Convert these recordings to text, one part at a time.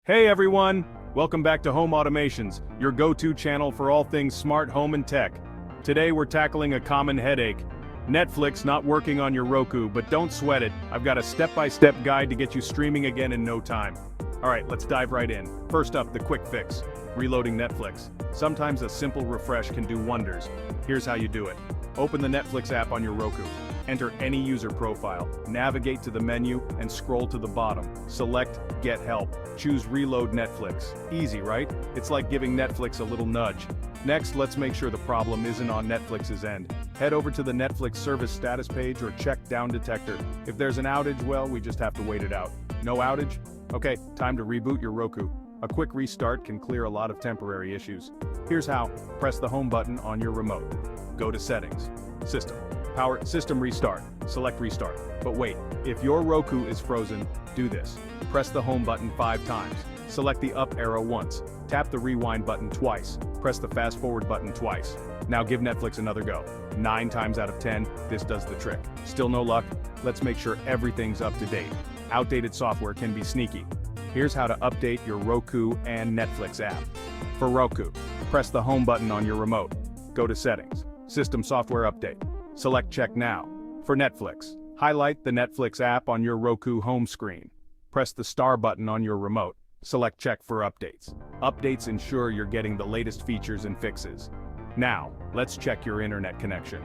Hey everyone! Welcome back to Home Automations, your go-to channel for all things smart home and tech. Today we're tackling a common headache. Netflix not working on your Roku, but don't sweat it. I've got a step-by-step guide to get you streaming again in no time. Alright, let's dive right in. First up, the quick fix. Reloading Netflix. Sometimes a simple refresh can do wonders. Here's how you do it. Open the Netflix app on your Roku. Enter any user profile, navigate to the menu, and scroll to the bottom. Select Get Help. Choose Reload Netflix. Easy, right? It's like giving Netflix a little nudge. Next, let's make sure the problem isn't on Netflix's end. Head over to the Netflix service status page or check Down Detector. If there's an outage, well, we just have to wait it out. No outage? Okay, time to reboot your Roku. A quick restart can clear a lot of temporary issues. Here's how. Press the home button on your remote. Go to Settings. System Restart. Select Restart. But wait, if your Roku is frozen, do this. Press the home button 5 times. Select the up arrow once. Tap the rewind button twice. Press the fast forward button twice. Now give Netflix another go. 9 times out of 10, this does the trick. Still no luck? Let's make sure everything's up to date. Outdated software can be sneaky. Here's how to update your Roku and Netflix app. For Roku, press the home button on your remote. Go to Settings. System Software Update. Select Check Now. For Netflix, highlight the Netflix app on your Roku home screen. Press the star button on your remote. Select Check for Updates. Updates ensure you're getting the latest features and fixes. Now, let's check your internet connection.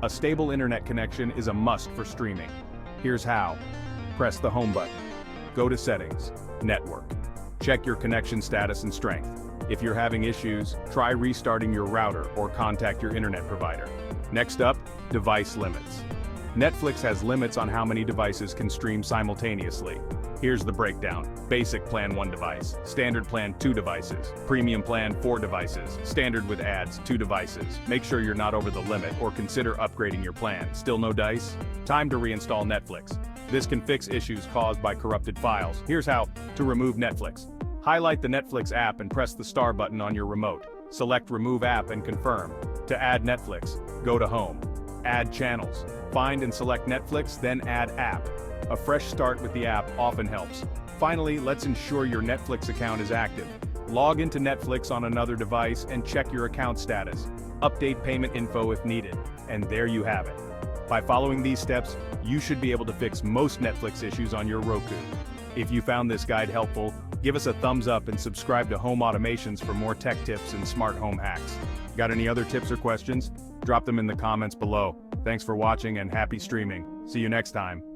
A stable internet connection is a must for streaming. Here's how. Press the home button. Go to Settings, Network. Check your connection status and strength. If you're having issues, try restarting your router or contact your internet provider. Next up, device limits. Netflix has limits on how many devices can stream simultaneously. Here's the breakdown. Basic plan 1 device, standard plan 2 devices, premium plan 4 devices, standard with ads 2 devices. Make sure you're not over the limit or consider upgrading your plan. Still no dice? Time to reinstall Netflix. This can fix issues caused by corrupted files. Here's how to remove Netflix. Highlight the Netflix app and press the star button on your remote. Select Remove App and confirm. To add Netflix, go to Home. Add Channels. Find and select Netflix, then add App. A fresh start with the app often helps. Finally, let's ensure your Netflix account is active. Log into Netflix on another device and check your account status. Update payment info if needed. And there you have it. By following these steps, you should be able to fix most Netflix issues on your Roku. If you found this guide helpful, give us a thumbs up and subscribe to Home Automations for more tech tips and smart home hacks. Got any other tips or questions? Drop them in the comments below. Thanks for watching and happy streaming. See you next time.